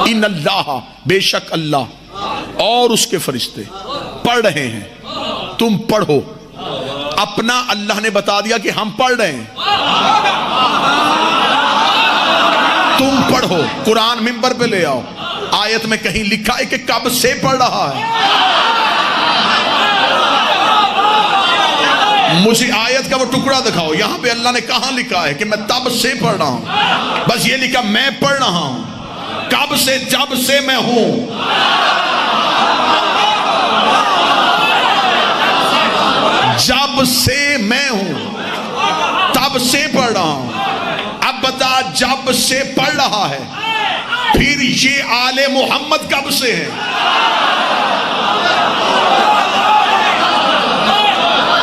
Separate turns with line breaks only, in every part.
ان اللہ بے شک اللہ اور اس کے فرشتے پڑھ رہے ہیں، تم پڑھو۔ اپنا اللہ نے بتا دیا کہ ہم پڑھ رہے ہیں، تم پڑھو۔ قرآن منبر پہ لے آؤ، آیت میں کہیں لکھا ہے کہ کب سے پڑھ رہا ہے؟ مجھے آیت کا وہ ٹکڑا دکھاؤ، یہاں پہ اللہ نے کہاں لکھا ہے کہ میں تب سے پڑھ رہا ہوں؟ بس یہ لکھا میں پڑھ رہا ہوں، کب سے؟ جب سے میں ہوں۔ جب سے میں ہوں، تب سے پڑھ رہا ہوں۔ اب بتا، جب سے پڑھ رہا ہے، پھر یہ آل محمد کب سے ہے؟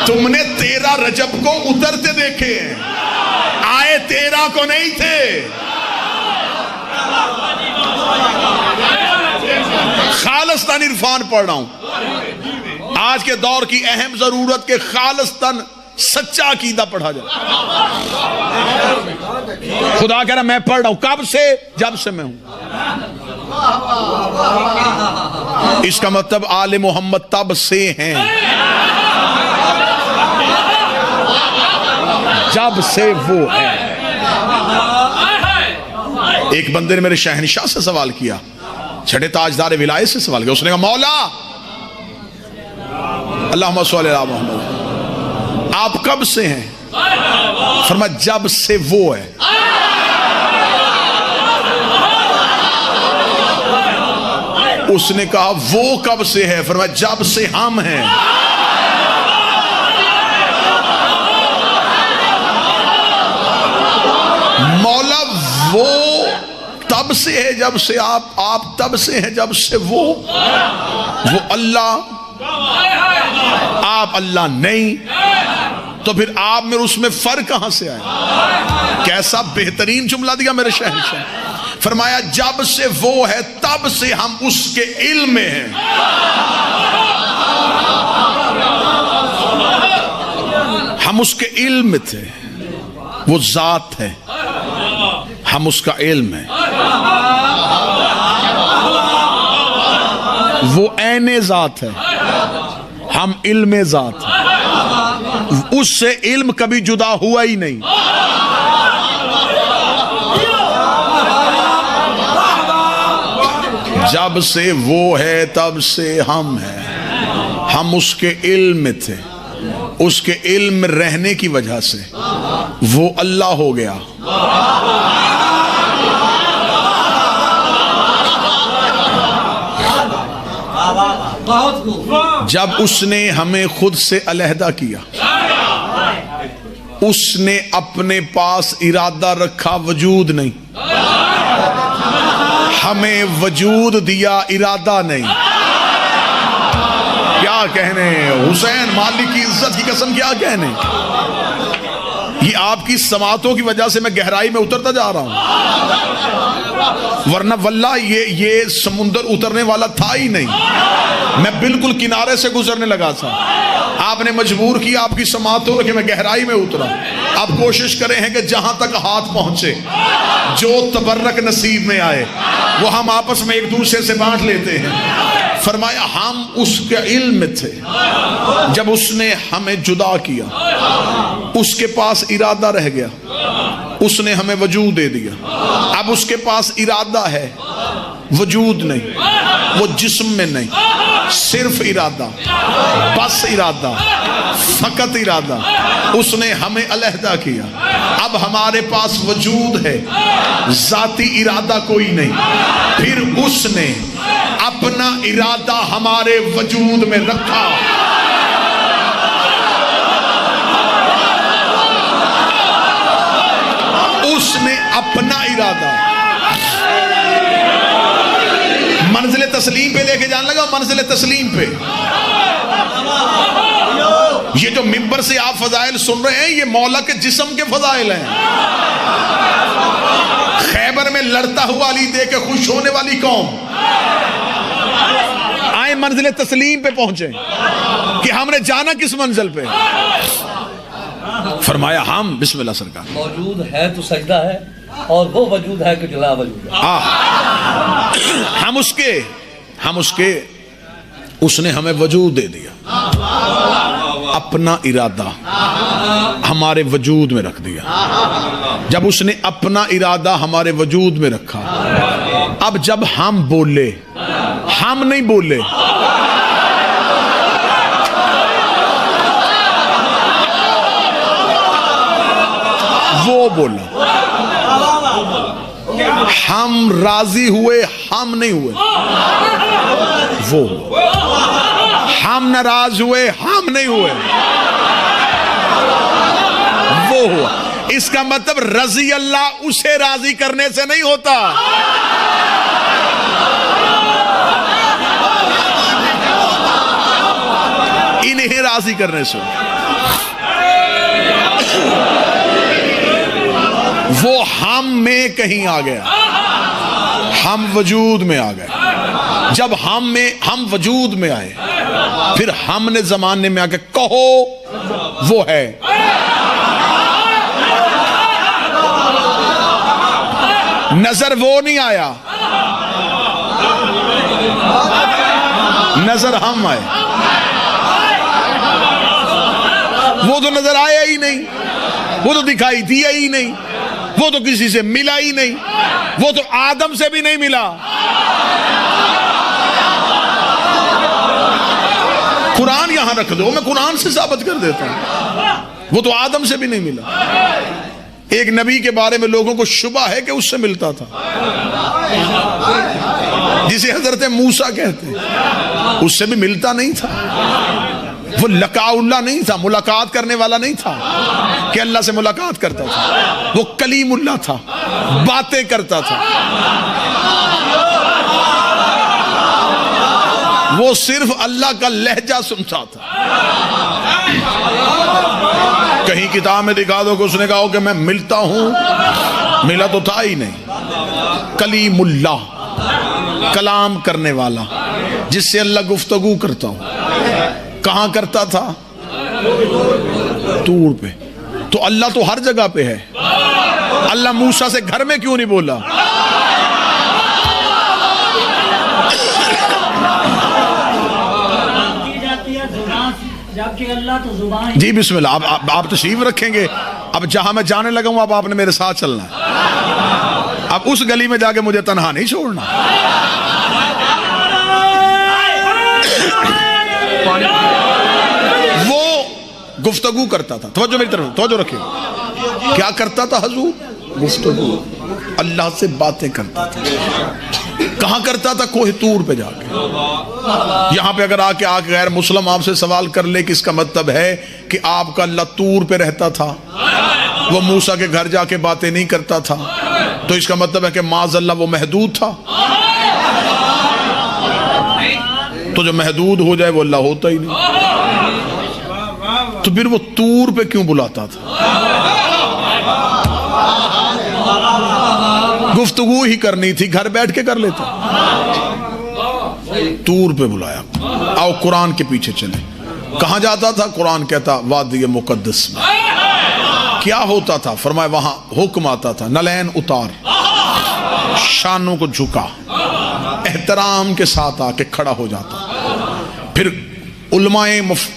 تم نے 13 رجب کو اترتے دیکھے ہیں، آئے 13 کو نہیں تھے۔ خالصتاً عرفان پڑھ رہا ہوں۔ آج کے دور کی اہم ضرورت کے خالصتاً سچا عقیدہ پڑھا جائے۔ خدا کہہ رہا میں پڑھ رہا ہوں، کب سے؟ جب سے میں ہوں۔ اس کا مطلب آل محمد تب سے ہیں، جب سے وہ ہے۔ ایک بندے نے میرے شہنشاہ سے سوال کیا، چھٹے تاجدار ولایت سے سوال کیا، اس نے کہا مولا اللہم صلی علی محمد، آپ کب سے ہیں؟ فرمایا جب سے وہ ہے۔ اس نے کہا وہ کب سے ہے؟ فرمایا جب سے ہم ہیں۔ مولا وہ تب سے ہے جب سے آپ تب سے ہیں جب سے وہ اللہ، آپ اللہ نہیں، تو پھر آپ میں اس میں فرق کہاں سے آئے؟ کیسا بہترین جملہ دیا میرے شہنشاہ۔ فرمایا جب سے وہ ہے تب سے ہم اس کے علم میں ہیں۔ ہم اس کے علم میں تھے، وہ ذات ہے، ہم اس کا علم ہے، وہ عین ذات ہے، ہم علم ذات ہے، اس سے علم کبھی جدا ہوا ہی نہیں۔ جب سے وہ ہے تب سے ہم ہیں، ہم اس کے علم میں تھے، اس کے علم میں رہنے کی وجہ سے وہ اللہ ہو گیا۔ جب اس نے ہمیں خود سے علیحدہ کیا، اس نے اپنے پاس ارادہ رکھا، وجود نہیں، ہمیں وجود دیا، ارادہ نہیں۔ کیا کہنے حسین مالک کی عزت کی قسم، کیا کہنے؟ یہ آپ کی سماعتوں کی وجہ سے میں گہرائی میں اترتا جا رہا ہوں، ورنہ واللہ یہ سمندر اترنے والا تھا ہی نہیں، میں بالکل کنارے سے گزرنے لگا تھا۔ آپ نے مجبور کیا آپ کی سماعتوں کہ میں گہرائی میں اترا۔ آپ کوشش کریں ہیں کہ جہاں تک ہاتھ پہنچے، جو تبرک نصیب میں آئے وہ ہم آپس میں ایک دوسرے سے بانٹ لیتے ہیں۔ فرمایا ہم اس کے علم میں تھے، جب اس نے ہمیں جدا کیا، اس کے پاس ارادہ رہ گیا، اس نے ہمیں وجود دے دیا۔ اب اس کے پاس ارادہ ہے، وجود نہیں، وہ جسم میں نہیں، صرف ارادہ، بس ارادہ، فقط ارادہ۔ اس نے ہمیں علیحدہ کیا، اب ہمارے پاس وجود ہے، ذاتی ارادہ کوئی نہیں۔ پھر اس نے اپنا ارادہ ہمارے وجود میں رکھا۔ اس نے اپنا ارادہ منزل تسلیم پہ لے کے جان لگا، منزل تسلیم پہ۔ یہ جو منبر سے آپ فضائل سن رہے ہیں، یہ مولا کے جسم کے فضائل ہیں۔ خیبر میں لڑتا ہوا علی دے کے خوش ہونے والی قوم آئے منزل تسلیم پہ پہنچے کہ ہم نے جانا کس منزل پہ؟ فرمایا ہم بسم اللہ سرکار
موجود ہے تو سجدہ ہے، اور وہ وجود ہے کہ جلا وجود ہے۔
ہم اس کے اس نے ہمیں وجود دے دیا، اپنا ارادہ ہمارے وجود میں رکھ دیا۔ جب اس نے اپنا ارادہ ہمارے وجود میں رکھا، اب جب ہم بولے، ہم نہیں بولے، وہ بولا۔ ہم راضی ہوئے، ہم نہیں ہوئے، وہ ہوا۔ ہم ناراض ہوئے، ہم نہیں ہوئے، وہ ہوا۔ اس کا مطلب رضی اللہ اسے راضی کرنے سے نہیں ہوتا، انہیں راضی کرنے سے۔ وہ ہم میں کہیں آ گیا، ہم وجود میں آ گئے۔ جب ہم وجود میں آئے، پھر ہم نے زمانے میں آ کے کہو وہ ہے۔ نظر وہ نہیں آیا، نظر ہم آئے۔ وہ تو نظر آیا ہی نہیں، وہ تو دکھائی دیا ہی نہیں، وہ تو کسی سے ملا ہی نہیں، وہ تو آدم سے بھی نہیں ملا۔ قرآن یہاں رکھ دو، میں قرآن سے ثابت کر دیتا ہوں، وہ تو آدم سے بھی نہیں ملا۔ ایک نبی کے بارے میں لوگوں کو شبہ ہے کہ اس سے ملتا تھا، جسے حضرت موسیٰ کہتے ہیں، اس سے بھی ملتا نہیں تھا۔ وہ لقاء اللہ نہیں تھا، ملاقات کرنے والا نہیں تھا کہ اللہ سے ملاقات کرتا تھا، وہ کلیم اللہ تھا، باتیں کرتا تھا۔ وہ صرف اللہ کا لہجہ سنتا تھا۔ کہیں کتاب میں دکھا دو کہ اس نے کہا کہ میں ملتا ہوں، ملا تو تھا ہی نہیں۔ کلیم اللہ، کلام کرنے والا، جس سے اللہ گفتگو کرتا ہوں۔ کہاں کرتا تھا؟ طور پہ۔ تو اللہ تو ہر جگہ پہ ہے، اللہ موسیٰ سے گھر میں کیوں نہیں بولا؟ جی بسم اللہ، آپ تشریف رکھیں گے۔ اب جہاں میں جانے لگا ہوں، اب آپ نے میرے ساتھ چلنا ہے۔ اب اس گلی میں جا کے مجھے تنہا نہیں چھوڑنا۔ وہ گفتگو کرتا تھا، توجہ میری طرف، توجہ رکھیں۔ کیا کرتا تھا حضور؟ گفتگو، اللہ سے باتیں کرتا تھا۔ کہاں کرتا تھا؟ کوہ طور پہ جا کے۔ یہاں پہ اگر آ کے غیر مسلم آپ سے سوال کر لے کہ اس کا مطلب ہے کہ آپ کا اللہ طور پہ رہتا تھا، وہ موسیٰ کے گھر جا کے باتیں نہیں کرتا تھا، تو اس کا مطلب ہے کہ معاذ اللہ وہ محدود تھا۔ تو جو محدود ہو جائے وہ اللہ ہوتا ہی نہیں، تو پھر وہ طور پہ کیوں بلاتا تھا؟ گفتگو ہی کرنی تھی، گھر بیٹھ کے کر لیتا، طور پہ بلایا۔ آؤ قرآن کے پیچھے چلے۔ کہاں جاتا تھا؟ قرآن کہتا وادی مقدس میں۔ کیا ہوتا تھا؟ فرمایا وہاں حکم آتا تھا نلین اتار، شانوں کو جھکا، احترام کے ساتھ آ کے کھڑا ہو جاتا۔ پھر علماء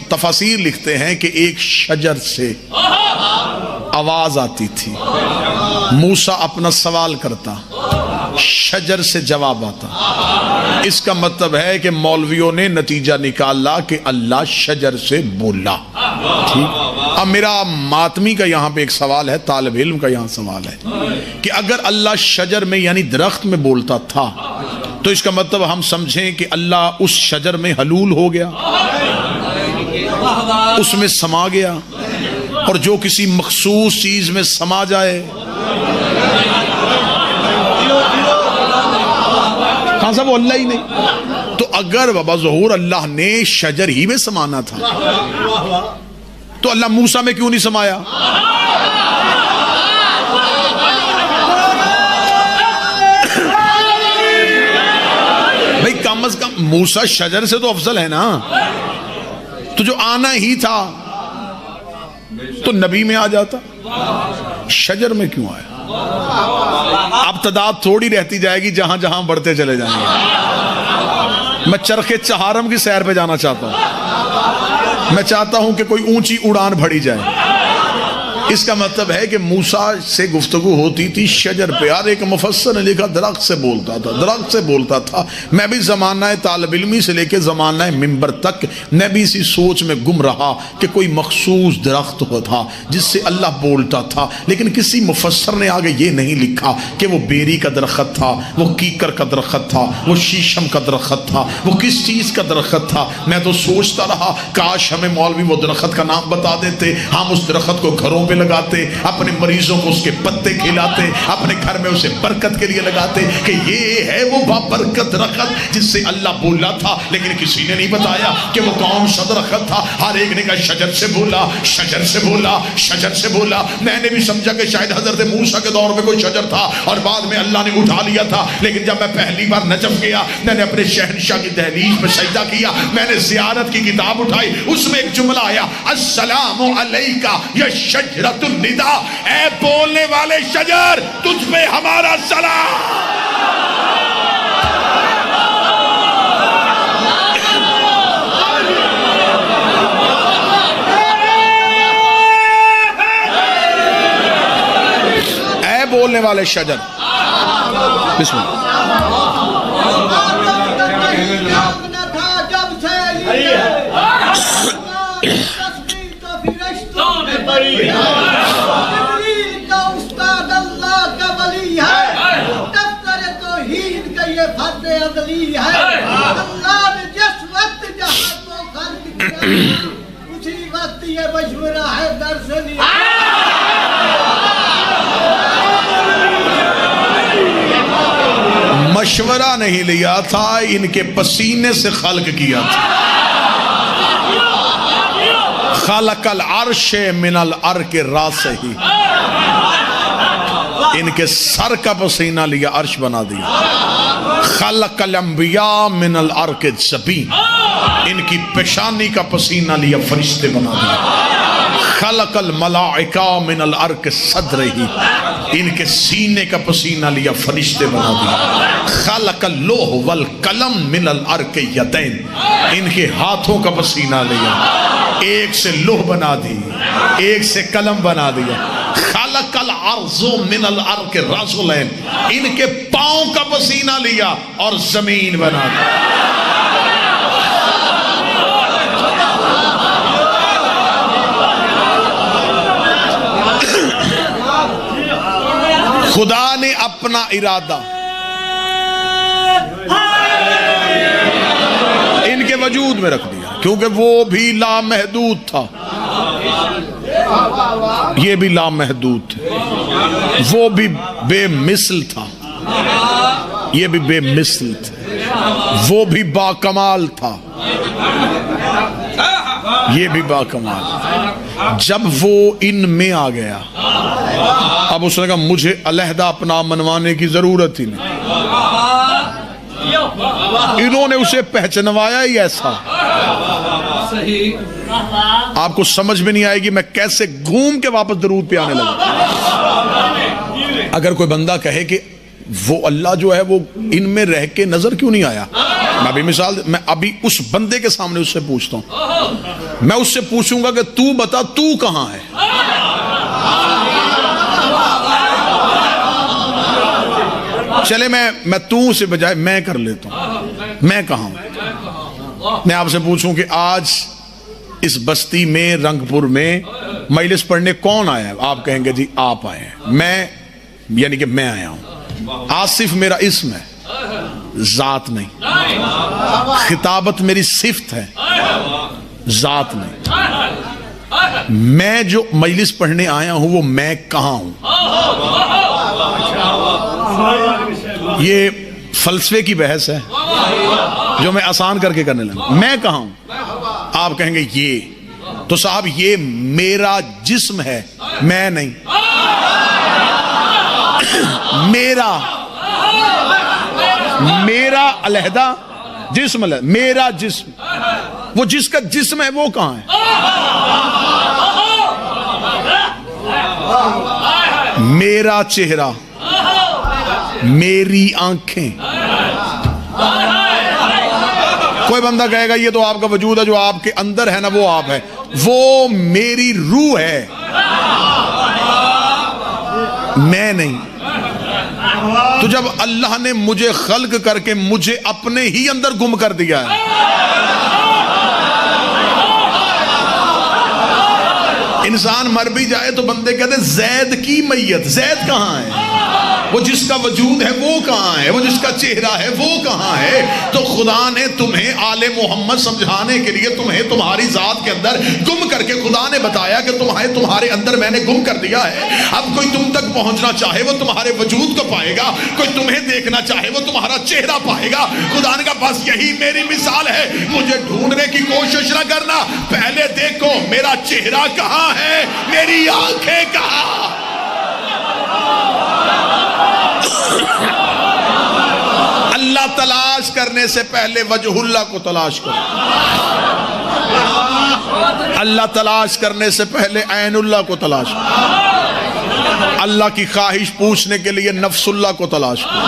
تفاسیر لکھتے ہیں کہ ایک شجر سے آواز آتی تھی، موسیٰ اپنا سوال کرتا، شجر سے جواب آتا۔ اس کا مطلب ہے کہ مولویوں نے نتیجہ نکالا کہ اللہ شجر سے بولا۔ ٹھیک۔ اب میرا ماتمی کا یہاں پہ ایک سوال ہے، طالب علم کا یہاں سوال ہے کہ اگر اللہ شجر میں یعنی درخت میں بولتا تھا تو اس کا مطلب ہم سمجھیں کہ اللہ اس شجر میں حلول ہو گیا، اس میں سما گیا، اور جو کسی مخصوص چیز میں سما جائے، کہاں سا وہ اللہ ہی نہیں۔ تو اگر بابا ظہور اللہ نے شجر ہی میں سمانا تھا تو اللہ موسیٰ میں کیوں نہیں سمایا؟ بھئی کم از کم موسیٰ شجر سے تو افضل ہے نا، تو جو آنا ہی تھا تو نبی میں آ جاتا، شجر میں کیوں آیا؟ اب تعداد تھوڑی رہتی جائے گی جہاں جہاں بڑھتے چلے جائیں گے۔ میں چرخ چہارم کی سیر پہ جانا چاہتا ہوں، میں چاہتا ہوں کہ کوئی اونچی اڑان بھری جائے۔ اس کا مطلب ہے کہ موسیٰ سے گفتگو ہوتی تھی شجر پہ، اور ایک مفسر نے لکھا درخت سے بولتا تھا، درخت سے بولتا تھا۔ میں بھی زمانہ طالب علمی سے لے کے زمانہ منبر تک میں بھی اسی سوچ میں گم رہا کہ کوئی مخصوص درخت تھا جس سے اللہ بولتا تھا، لیکن کسی مفسر نے آگے یہ نہیں لکھا کہ وہ بیری کا درخت تھا، وہ کیکر کا درخت تھا، وہ شیشم کا درخت تھا، وہ کس چیز کا درخت تھا۔ میں تو سوچتا رہا کاش ہمیں مولوی وہ درخت کا نام بتا دیتے، ہم اس درخت کو گھروں پہ لگاتے، اپنے مریضوں کو اس کے پتے کھلاتے، اپنے گھر میں اسے برکت کے لیے لگاتے کہ یہ ہے وہ بابرکت درخت جس سے اللہ بولا تھا۔ لیکن کسی نے نہیں بتایا کہ وہ کون سا درخت تھا۔ ہر ایک نے کہا شجر سے بولا، شجر سے بولا، شجر سے بولا۔ میں نے بھی سمجھا کہ شاید حضرت موسیٰ کے دور میں کوئی شجر تھا اور بعد میں اللہ نے اٹھا لیا تھا، لیکن جب میں پہلی بار نجف گیا، میں نے اپنے شہنشاہ کی دہلیز میں سجدہ کیا، میں نے زیارت کی کتاب اٹھائی، اس میں ایک جملہ آیا السلام علیکہ یا شجرۃ النداء، اے بولنے والے شجر تجھ پہ ہمارا سلام۔ اے بولنے والے شجر، بسم اللہ۔
اسی وقت یہ مشورہ ہے در سے لیا،
مشورہ نہیں لیا تھا، ان کے پسینے سے خلق کیا تھا۔ خلق العرش من الارک راسہ، ان کے سر کا پسینہ لیا عرش بنا دیا۔ خلق الانبیاء من الارک الجبین، ان کی پیشانی کا پسینہ لیا فرشتے بنا دیا۔ خلق الملائکہ من الارک صدرہ، ان کے سینے کا پسینہ لیا فرشتے بنا دیا۔ خلق اللوح والقلم من الارک یدین، ان کے ہاتھوں کا پسینہ لیا، ایک سے لوح بنا دی، ایک سے قلم بنا دیا۔ خلق الارض من الارک رجلین، ان کے پاؤں کا پسینہ لیا اور زمین بنا دی۔ خدا نے اپنا ارادہ ان کے وجود میں رکھ دیا، کیونکہ وہ بھی لامحدود تھا، یہ بھی لامحدود تھے، وہ بھی بے مثل تھا، یہ بھی بے مثل تھے، وہ بھی باکمال تھا، یہ بھی باکمال۔ جب وہ ان میں آ گیا، اب اس نے کہا مجھے علیحدہ اپنا منوانے کی ضرورت ہی نہیں، انہوں نے اسے پہچنوایا ہی ایسا، آپ کو سمجھ میں نہیں آئے گی میں کیسے گھوم کے واپس درود پہ آنے لگا۔ اگر کوئی بندہ کہے کہ وہ اللہ جو ہے وہ ان میں رہ کے نظر کیوں نہیں آیا، میں ابھی مثال، میں ابھی اس بندے کے سامنے اس سے پوچھتا ہوں، میں اس سے پوچھوں گا کہ تو بتا تو کہاں ہے، چلے میں تو سے بجائے میں کر لیتا ہوں، میں کہاں ہوں۔ میں آپ سے پوچھوں کہ آج اس بستی میں رنگ پور میں مجلس پڑھنے کون آیا ہے، آپ کہیں گے جی آپ آئے ہیں، میں یعنی کہ میں آیا ہوں۔ آصف میرا اسم ہے، ذات نہیں، خطابت میری صفت ہے، ذات نہیں۔ میں جو مجلس پڑھنے آیا ہوں وہ میں کہاں ہوں، یہ فلسفے کی بحث ہے جو میں آسان کر کے کرنے لگا۔ میں کہاں ہوں، آپ کہیں گے یہ تو صاحب یہ میرا جسم ہے، میں نہیں، میرا علیحدہ جسم ہے، میرا جسم، وہ جس کا جسم ہے وہ کہاں ہے، میرا چہرہ، میری آنکھیں، کوئی بندہ کہے گا یہ تو آپ کا وجود ہے، جو آپ کے اندر ہے نا وہ آپ ہے، وہ میری روح ہے، میں نہیں۔ تو جب اللہ نے مجھے خلق کر کے مجھے اپنے ہی اندر گم کر دیا ہے، انسان مر بھی جائے تو بندے کہتے ہیں زید کی میت، زید کہاں ہے؟ وہ جس کا وجود ہے وہ کہاں ہے؟ وہ جس کا چہرہ ہے وہ کہاں ہے؟ تو خدا نے تمہیں آل محمد سمجھانے کے لیے تمہیں تمہاری ذات کے اندر گم کر کے خدا نے بتایا کہ تمہارے اندر میں نے گم کر دیا ہے۔ اب کوئی تم تک پہنچنا چاہے وہ تمہارے وجود کو پائے گا، کوئی تمہیں دیکھنا چاہے وہ تمہارا چہرہ پائے گا۔ خدا نے کہا بس یہی میری مثال ہے، مجھے ڈھونڈنے کی کوشش نہ کرنا، پہلے دیکھو میرا چہرہ کہاں ہے، میری آنکھیں کہاں۔ اللہ تلاش کرنے سے پہلے وجہ اللہ کو تلاش کرو، اللہ تلاش کرنے سے پہلے عین اللہ کو تلاش کرو، اللہ کی خواہش پوچھنے کے لیے نفس اللہ کو تلاش کرو۔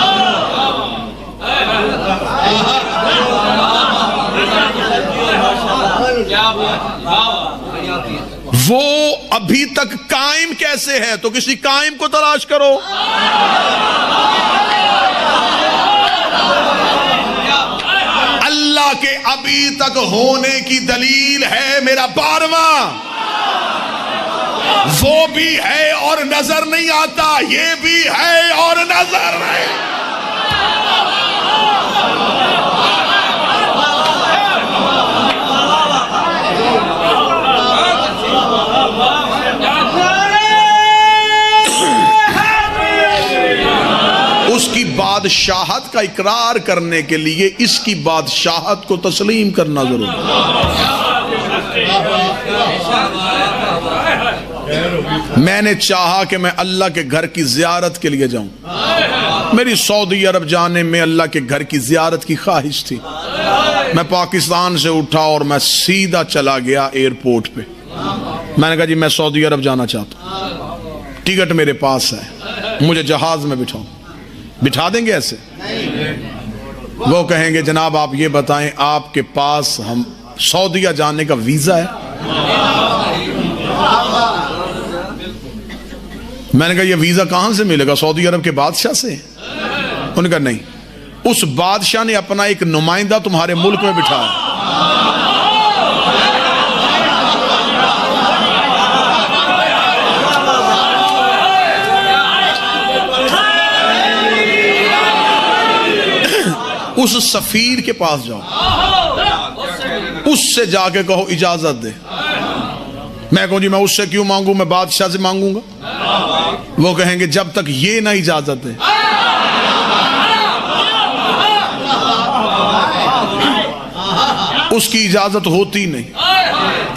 وہ ابھی تک قائم کیسے ہے تو کسی قائم کو تلاش کرو۔ اللہ کے ابھی تک ہونے کی دلیل ہے میرا 12واں، وہ بھی ہے اور نظر نہیں آتا، یہ بھی ہے اور نظر نہیں۔ اس کی بادشاہت کا اقرار کرنے کے لیے اس کی بادشاہت کو تسلیم کرنا ضروری ہے۔ میں نے چاہا کہ میں اللہ کے گھر کی زیارت کے لیے جاؤں، میری سعودی عرب جانے میں اللہ کے گھر کی زیارت کی خواہش تھی۔ میں پاکستان سے اٹھا اور میں سیدھا چلا گیا ایئرپورٹ پہ، میں نے کہا جی میں سعودی عرب جانا چاہتا ہوں، ٹکٹ میرے پاس ہے، مجھے جہاز میں بٹھاؤ۔ بٹھا دیں گے ایسے؟ وہ کہیں گے جناب آپ یہ بتائیں آپ کے پاس ہم سعودیہ جانے کا ویزا ہے؟ میں نے کہا یہ ویزا کہاں سے ملے گا؟ سعودی عرب کے بادشاہ سے؟ انہوں نے کہا نہیں، اس بادشاہ نے اپنا ایک نمائندہ تمہارے ملک میں بٹھایا۔ اس سفیر کے پاس جاؤ، اس سے جا کے کہو اجازت دے۔ میں کہوں جی میں اس سے کیوں مانگوں، میں بادشاہ سے مانگوں گا؟ وہ کہیں گے جب تک یہ نہ اجازت دے۔ اس کی اجازت ہوتی نہیں،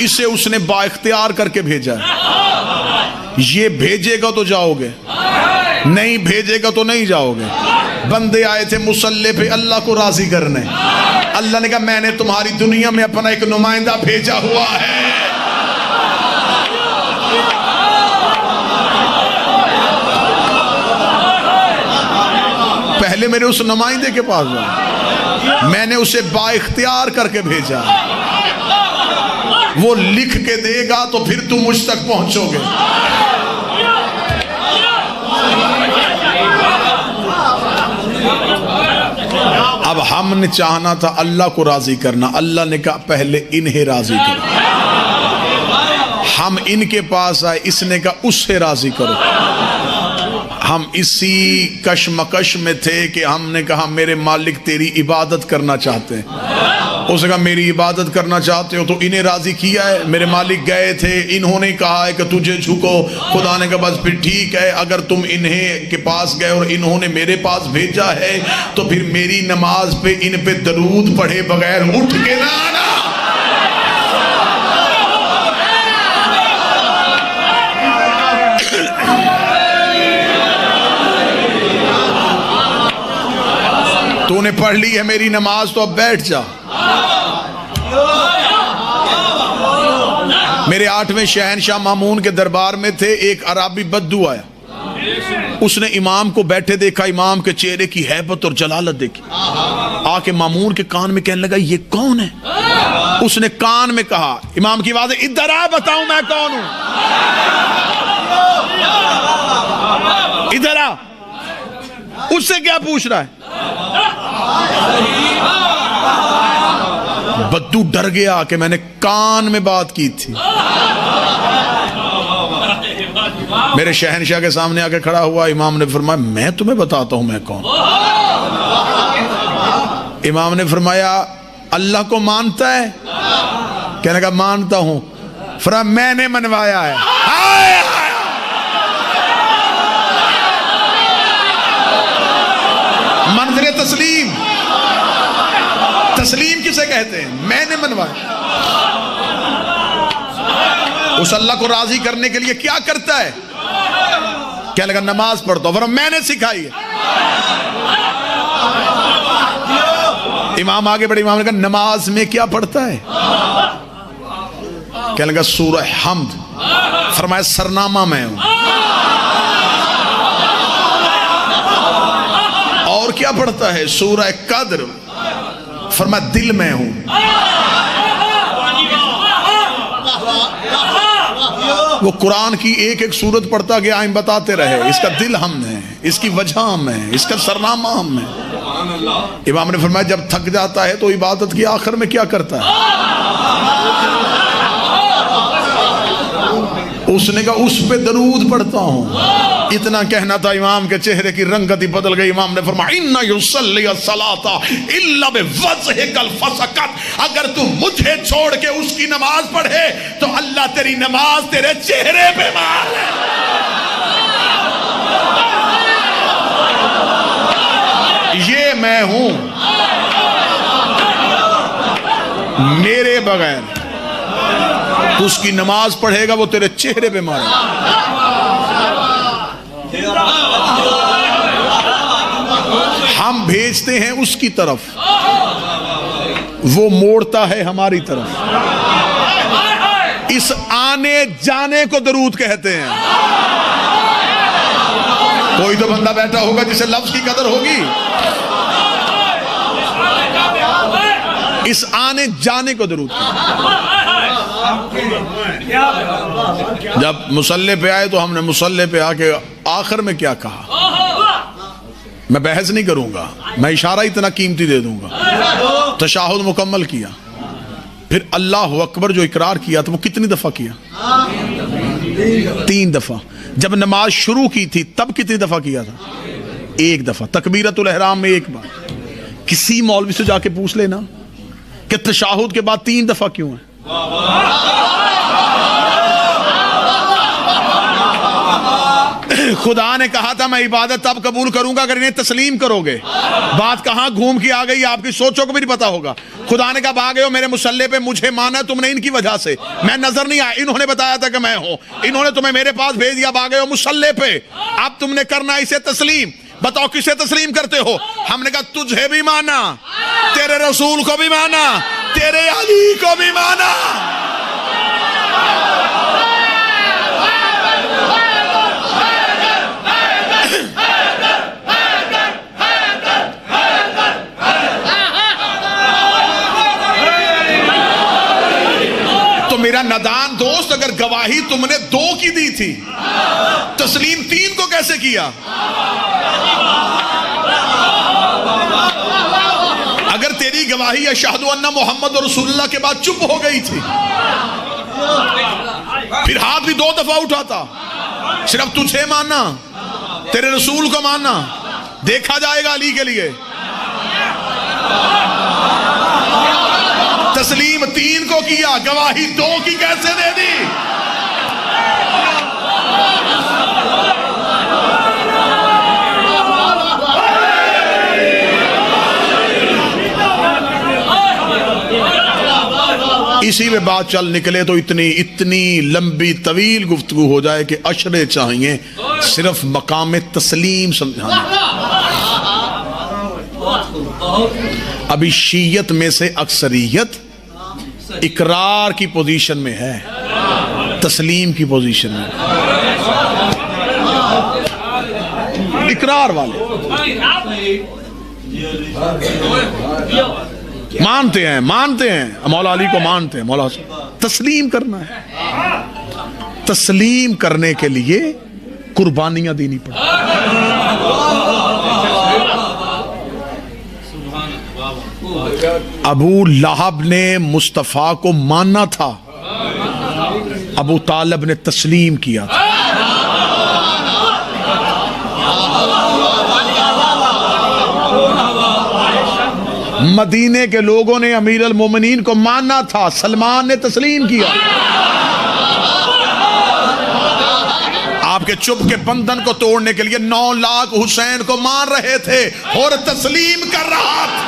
اسے اس نے با اختیار کر کے بھیجا ہے، یہ بھیجے گا تو جاؤ گے، نہیں بھیجے گا تو نہیں جاؤ گے۔ بندے آئے تھے مصلی پہ اللہ کو راضی کرنے، اللہ نے کہا میں نے تمہاری دنیا میں اپنا ایک نمائندہ بھیجا ہوا ہے۔ پہلے میرے اس نمائندے کے پاس جاؤ، میں نے اسے با اختیار کر کے بھیجا، وہ لکھ کے دے گا تو پھر تم مجھ تک پہنچو گے۔ اب ہم نے چاہنا تھا اللہ کو راضی کرنا، اللہ نے کہا پہلے انہیں راضی کرو۔ ہم ان کے پاس آئے، اس نے کہا اس سے راضی کرو۔ ہم اسی کشمکش میں تھے کہ ہم نے کہا میرے مالک تیری عبادت کرنا چاہتے ہیں۔ اس نے کہا میری عبادت کرنا چاہتے ہو تو انہیں راضی کیا ہے؟ میرے مالک گئے تھے، انہوں نے کہا ہے کہ تجھے جھکو، خدا نے کہا بس پھر ٹھیک ہے، اگر تم انہیں کے پاس گئے اور انہوں نے میرے پاس بھیجا ہے تو پھر میری نماز پہ ان پہ درود پڑھے بغیر اٹھ کے نہ آنا۔ تو نے پڑھ لی ہے میری نماز تو اب بیٹھ جا۔ میرے 8ویں شہنشاہ مامون کے دربار میں تھے، ایک عربی بدو آیا، اس نے امام کو بیٹھے دیکھا، امام کے چہرے کی ہیبت اور جلالت دیکھی، آ کے مامون کے کان میں کہنے لگا یہ کون ہے؟ اس نے کان میں کہا، امام کی آواز ہے ادھر آ بتاؤں میں کون ہوں، ادھر آ۔ اس سے کیا پوچھ رہا ہے؟ بدو ڈر گیا کہ میں نے کان میں بات کی تھی۔ میرے شہنشاہ کے سامنے آ کے کھڑا ہوا، امام نے فرمایا میں تمہیں بتاتا ہوں میں کون۔ امام نے فرمایا اللہ کو مانتا ہے؟ کہنے لگا مانتا ہوں۔ فرمایا میں نے منوایا ہے۔ منظر تسلیم، تسلیم کسے کہتے ہیں؟ میں نے منوایا۔ اس اللہ کو راضی کرنے کے لیے کیا کرتا ہے؟ کیا لگا نماز پڑھتا ہوں، میں نے سکھائی ہے۔ امام آگے بڑھے، امام نے کہا نماز میں کیا پڑھتا ہے؟ کیا لگا سورہ حمد۔ فرمایا سرنامہ میں ہوں۔ اور کیا پڑھتا ہے؟ سورہ قدر۔ فرمایا دل میں ہوں۔ وہ قرآن کی ایک ایک سورت پڑھتا گیا، ہم بتاتے رہے اس کا دل ہم ہے، اس کی وجہ ہم ہے، اس کا سرنامہ ہم ہے۔ امام نے فرمایا جب تھک جاتا ہے تو عبادت کی آخر میں کیا کرتا ہے؟ اس نے کہا اس پہ درود پڑھتا ہوں۔ اتنا کہنا تھا، امام کے چہرے کی رنگت ہی بدل گئی۔ امام نے فرمایا اِنَّ يُصَلِّيَ الصَّلَاةَ إِلَّا بِوَجْهِكَ الْفَسَقَتْ، اگر تو مجھے چھوڑ کے اس کی نماز پڑھے تو اللہ تیری نماز تیرے چہرے پہ مار ہے۔ یہ میں ہوں، میرے بغیر تو اس کی نماز پڑھے گا وہ تیرے چہرے پہ مارے گا۔ ہم بھیجتے ہیں اس کی طرف، وہ موڑتا ہے ہماری طرف۔ اس آنے جانے کو درود کہتے ہیں۔ کوئی تو بندہ بیٹھا ہوگا جسے لفظ کی قدر ہوگی۔ اس آنے جانے کو درود کہتے ہیں۔ جب مصلی پہ آئے تو ہم نے مصلی پہ آ کے آخر میں کیا کہا؟ میں بحث نہیں کروں گا، میں اشارہ اتنا قیمتی دے دوں گا۔ تشہد مکمل کیا، پھر اللہ اکبر جو اقرار کیا تھا وہ کتنی دفعہ کیا؟ 3 دفعہ۔ جب نماز شروع کی تھی تب کتنی دفعہ کیا تھا؟ 1 دفعہ۔ تکبیرۃ الاحرام میں 1 بار۔ کسی مولوی سے جا کے پوچھ لینا کہ تشہد کے بعد 3 دفعہ کیوں ہے؟ خدا نے کہا تھا میں عبادت تب قبول کروں گا اگر انہیں تسلیم کرو گے۔ بات کہاں گھوم کے آ گئی، آپ کی سوچوں کو بھی نہیں پتا ہوگا۔ خدا نے کہا بھاگے ہو میرے مصلی پہ، مجھے مانا تم نے ان کی وجہ سے، میں نظر نہیں آیا، انہوں نے بتایا تھا کہ میں ہوں، انہوں نے تمہیں میرے پاس بھیج دیا، بھاگے ہو مصلی پہ، اب تم نے کرنا اسے تسلیم۔ بتاؤ کسے تسلیم کرتے ہو؟ ہم نے کہا تجھے بھی مانا، تیرے رسول کو بھی مانا، تیرے علی کو بھی مانا۔ تو میرا نادان دوست، اگر گواہی تم نے 2 کی دی تھی، تسلیم 3 کو کیسے کیا؟ اگر تیری گواہی اشہدو ان محمد رسول اللہ کے بعد چپ ہو گئی تھی، پھر ہاتھ بھی 2 دفعہ اٹھاتا، صرف تجھے ماننا، تیرے رسول کو ماننا، دیکھا جائے گا علی کے لیے۔ تسلیم 3 کو کیا، گواہی 2 کی کیسے دے دی؟ اسی میں بات چل نکلے تو اتنی لمبی طویل گفتگو ہو جائے کہ اشرے چاہیے صرف مقام تسلیم سمجھانا۔ ابھی شیعت میں سے اکثریت اقرار کی پوزیشن میں ہے، تسلیم کی پوزیشن میں۔ اقرار والے مانتے ہیں مولا علی کو مانتے ہیں، مولا حسن۔ تسلیم کرنا ہے، تسلیم کرنے کے لیے قربانیاں دینی پڑتی۔ ابو لہب نے مصطفیٰ کو ماننا تھا، ابو طالب نے تسلیم کیا تھا۔ مدینے کے لوگوں نے امیر المومنین کو ماننا تھا، سلمان نے تسلیم کیا۔ آپ کے چپ کے بندھن کو توڑنے کے لیے 9 لاکھ حسین کو مان رہے تھے اور تسلیم کر رہا تھا۔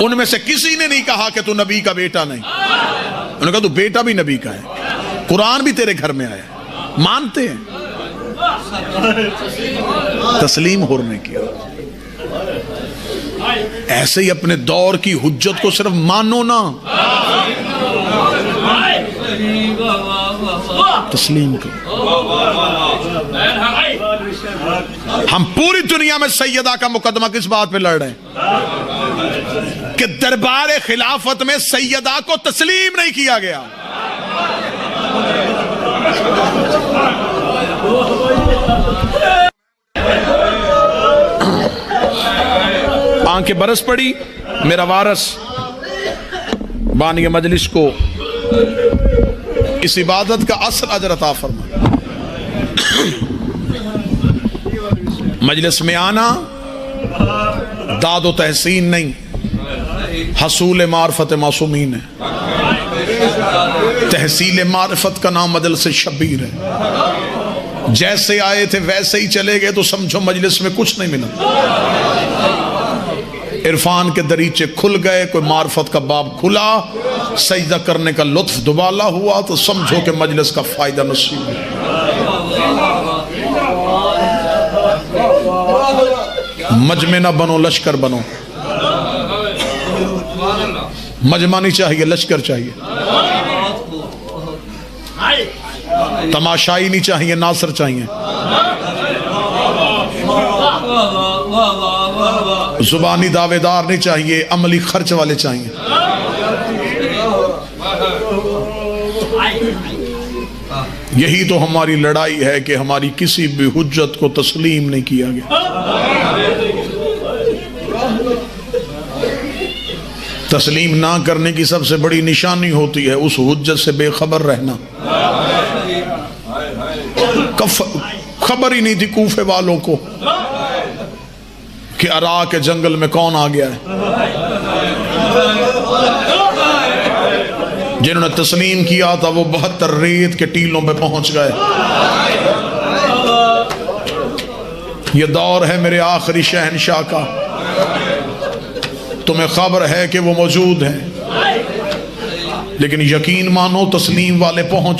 ان میں سے کسی نے نہیں کہا کہ تو نبی کا بیٹا نہیں، انہوں نے کہا تو بیٹا بھی نبی کا ہے، قرآن بھی تیرے گھر میں آیا ہے۔ مانتے ہیں، تسلیم ہور نے کیا۔ ایسے ہی اپنے دور کی حجت کو صرف مانو نا، تسلیم کرو۔ ہم پوری دنیا میں سیدہ کا مقدمہ کس بات پہ لڑ رہے ہیں کہ دربار خلافت میں سیدہ کو تسلیم نہیں کیا گیا۔ آنکھیں برس پڑی، میرا وارث بانی مجلس کو اس عبادت کا اصل اجر عطا فرما۔ مجلس میں آنا داد و تحسین نہیں، حصول معرفت معصومین ہے۔ تحصیل معرفت کا نام مجلس شبیر ہے۔ جیسے آئے تھے ویسے ہی چلے گئے تو سمجھو مجلس میں کچھ نہیں ملا۔ عرفان کے دریچے کھل گئے، کوئی معرفت کا باب کھلا، سجدہ کرنے کا لطف دوبالا ہوا تو سمجھو کہ مجلس کا فائدہ نصیب ہے۔ مجمع نہ بنو، لشکر بنو۔ مجمع نہیں چاہیے، لشکر چاہیے۔ تماشائی نہیں چاہیے، ناصر چاہیے۔ زبانی دعوے دار نہیں چاہیے، عملی خرچ والے چاہیے۔ یہی تو ہماری لڑائی ہے کہ ہماری کسی بھی حجت کو تسلیم نہیں کیا گیا۔ تسلیم نہ کرنے کی سب سے بڑی نشانی ہوتی ہے اس حجت سے بے خبر رہنا۔ خبر ہی نہیں تھی کوفے والوں کو کہ ارا کے جنگل میں کون آ گیا ہے۔ جنہوں نے تسلیم کیا تھا وہ 72 ریت کے ٹیلوں پہ پہنچ گئے۔ یہ دور ہے میرے آخری شہنشاہ کا، تمہیں خبر ہے کہ وہ موجود ہیں، لیکن یقین مانو تسلیم والے پہنچ